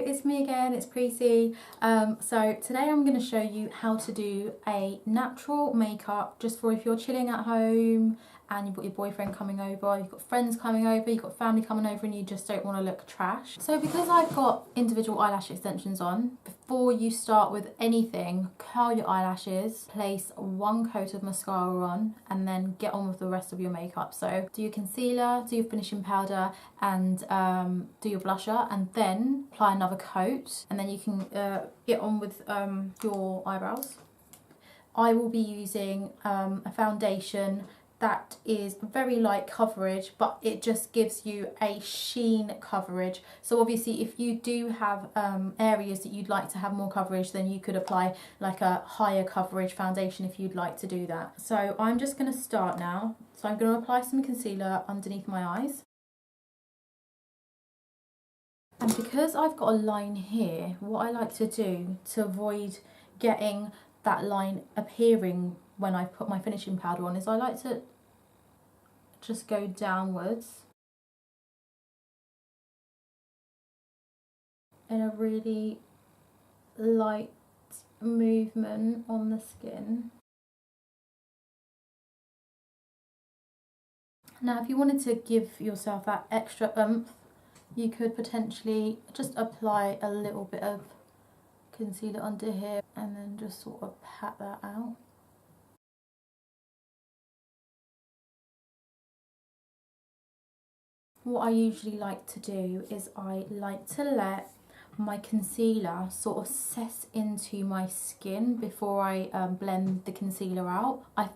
it's me again, it's Preety. So today I'm going to show you how to do a natural makeup just for if you're chilling at home and you've got your boyfriend coming over, you've got friends coming over, you've got family coming over and you just don't want to look trash. So because I've got individual eyelash extensions on, before you start with anything, curl your eyelashes, place one coat of mascara on and then get on with the rest of your makeup. So do your concealer, do your finishing powder and do your blusher and then apply another coat and then you can get on with your eyebrows. I will be using a foundation that is very light coverage, but it just gives you a sheen coverage. So obviously if you do have areas that you'd like to have more coverage, then you could apply like a higher coverage foundation if you'd like to do that. So I'm just going to start now. So I'm going to apply some concealer underneath my eyes. And because I've got a line here, what I like to do to avoid getting that line appearing when I put my finishing powder on is I like to just go downwards in a really light movement on the skin. Now if you wanted to give yourself that extra oomph, you could potentially just apply a little bit of concealer under here and then just sort of pat that out. What I usually like to do is I like to let my concealer sort of set into my skin before I blend the concealer out. I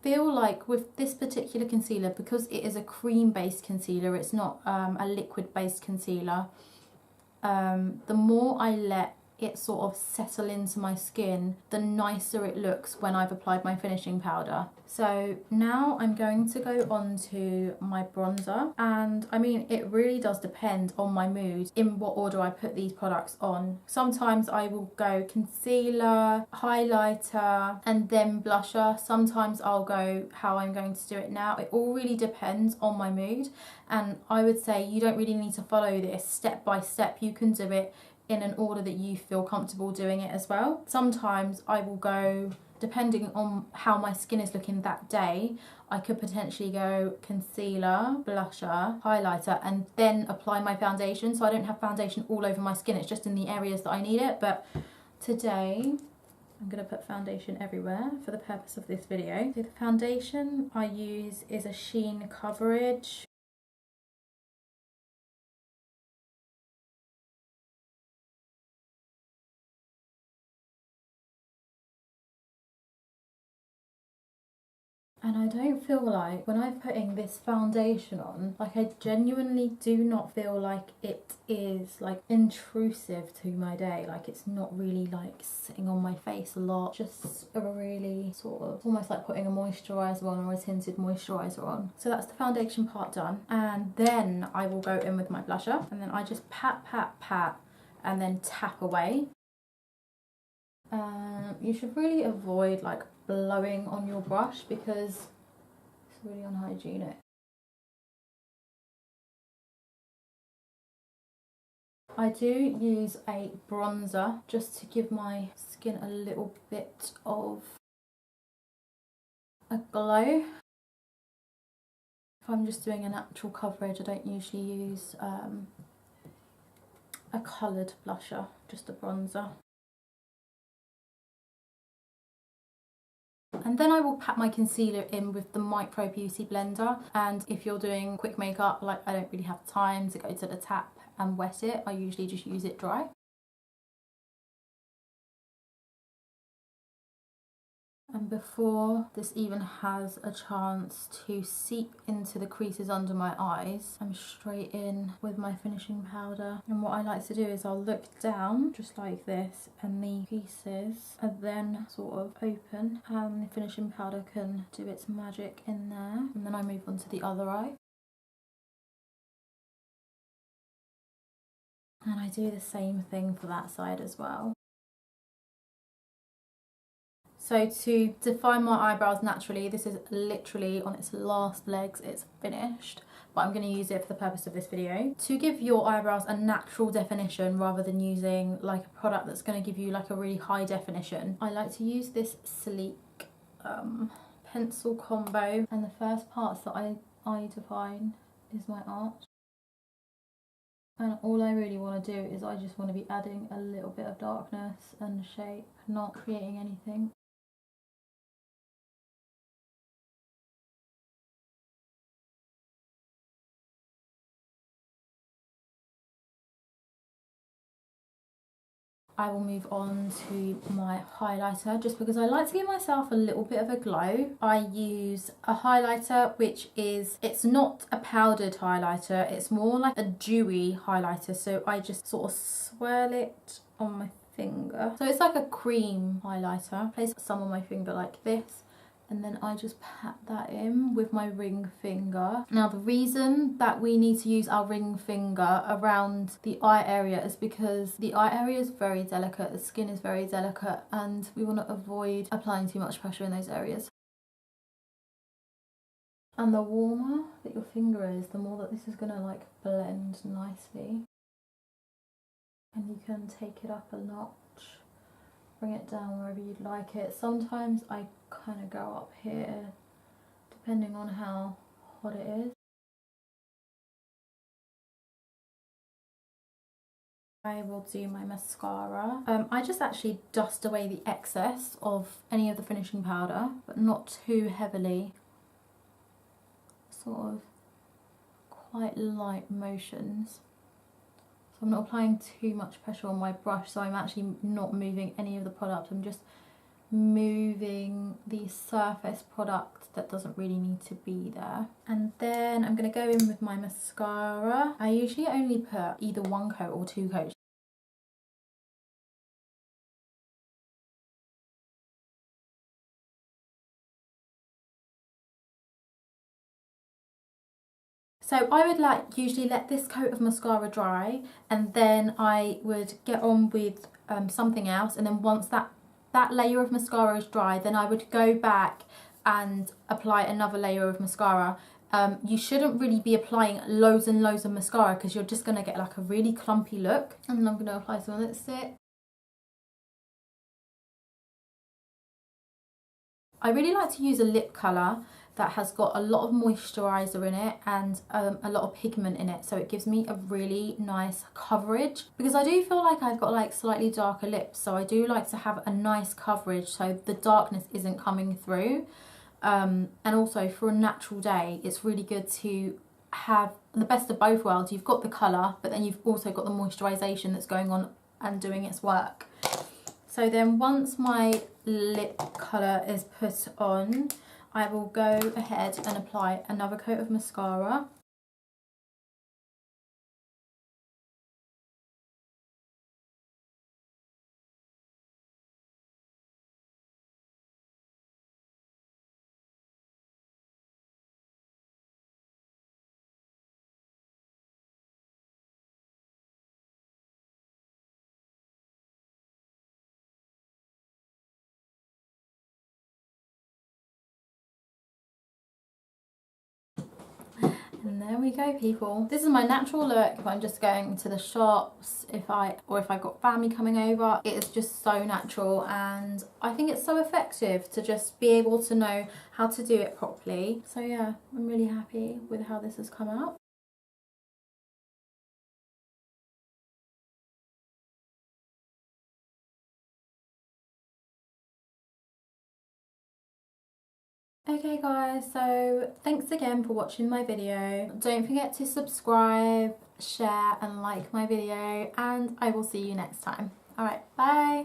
feel like with this particular concealer, because it is a cream based concealer, it's not a liquid based concealer, the more I let it sort of settle into my skin, the nicer it looks when I've applied my finishing powder. So now I'm going to go on to my bronzer, and I mean it really does depend on my mood in what order I put these products on. Sometimes I will go concealer, highlighter and then blusher. Sometimes I'll go how I'm going to do it now. It all really depends on my mood, and I would say you don't really need to follow this step by step. You can do it in an order that you feel comfortable doing it as well. Sometimes I will go, depending on how my skin is looking that day, I could potentially go concealer, blusher, highlighter and then apply my foundation, so I don't have foundation all over my skin, it's just in the areas that I need it. But today I'm going to put foundation everywhere for the purpose of this video. So the foundation I use is a sheen coverage. And I don't feel like when I'm putting this foundation on, like I genuinely do not feel like it is like intrusive to my day. Like it's not really like sitting on my face a lot. Just a really sort of almost like putting a moisturiser on or a tinted moisturiser on. So that's the foundation part done. And then I will go in with my blusher and then I just pat, pat, pat and then tap away. You should really avoid like blowing on your brush because it's really unhygienic. I do use a bronzer just to give my skin a little bit of a glow. If I'm just doing a natural coverage, I don't usually use a coloured blusher, just a bronzer. And then I will pat my concealer in with the Micro Beauty blender, and if you're doing quick makeup, like I don't really have time to go to the tap and wet it, I usually just use it dry. And before this even has a chance to seep into the creases under my eyes, I'm straight in with my finishing powder. And what I like to do is I'll look down just like this and the creases are then sort of open and the finishing powder can do its magic in there. And then I move on to the other eye. And I do the same thing for that side as well. So to define my eyebrows naturally, this is literally on its last legs, it's finished. but I'm going to use it for the purpose of this video. To give your eyebrows a natural definition rather than using like a product that's going to give you like a really high definition, I like to use this sleek pencil combo, and the first parts that I define is my arch. And all I really want to do is I just want to be adding a little bit of darkness and shape, not creating anything. I will move on to my highlighter, just because I like to give myself a little bit of a glow. I use a highlighter which is, it's not a powdered highlighter, it's more like a dewy highlighter, so I just sort of swirl it on my finger. So it's like a cream highlighter. Place some on my finger like this, and then I just pat that in with my ring finger. Now the reason that we need to use our ring finger around the eye area is because the eye area is very delicate, the skin is very delicate, and we want to avoid applying too much pressure in those areas. And the warmer that your finger is, the more that this is going to like blend nicely. And you can take it up a notch, bring it down wherever you'd like it. Sometimes I kind of go up here, depending on how hot it is. I will do my mascara. I just actually dust away the excess of any of the finishing powder, but not too heavily. Sort of quite light motions. So I'm not applying too much pressure on my brush, so I'm actually not moving any of the product. I'm just moving the surface product that doesn't really need to be there. And then I'm going to go in with my mascara. I usually only put either one coat or two coats. So I would like usually let this coat of mascara dry, and then I would get on with something else, and then once that layer of mascara is dry, then I would go back and apply another layer of mascara. You shouldn't really be applying loads and loads of mascara because you're just going to get like a really clumpy look. And then I'm going to apply some lipstick. I really like to use a lip colour that has got a lot of moisturiser in it and a lot of pigment in it, so it gives me a really nice coverage, because I do feel like I've got like slightly darker lips, so I do like to have a nice coverage so the darkness isn't coming through. And also for a natural day, it's really good to have the best of both worlds. You've got the colour, but then you've also got the moisturisation that's going on and doing its work. So then once my lip colour is put on, I will go ahead and apply another coat of mascara. And there we go, people. This is my natural look if I'm just going to the shops, if I've got family coming over. It is just so natural, and I think it's so effective to just be able to know how to do it properly. So yeah, I'm really happy with how this has come out. Okay guys, so thanks again for watching my video. Don't forget to subscribe, share and like my video, and I will see you next time. Alright, bye!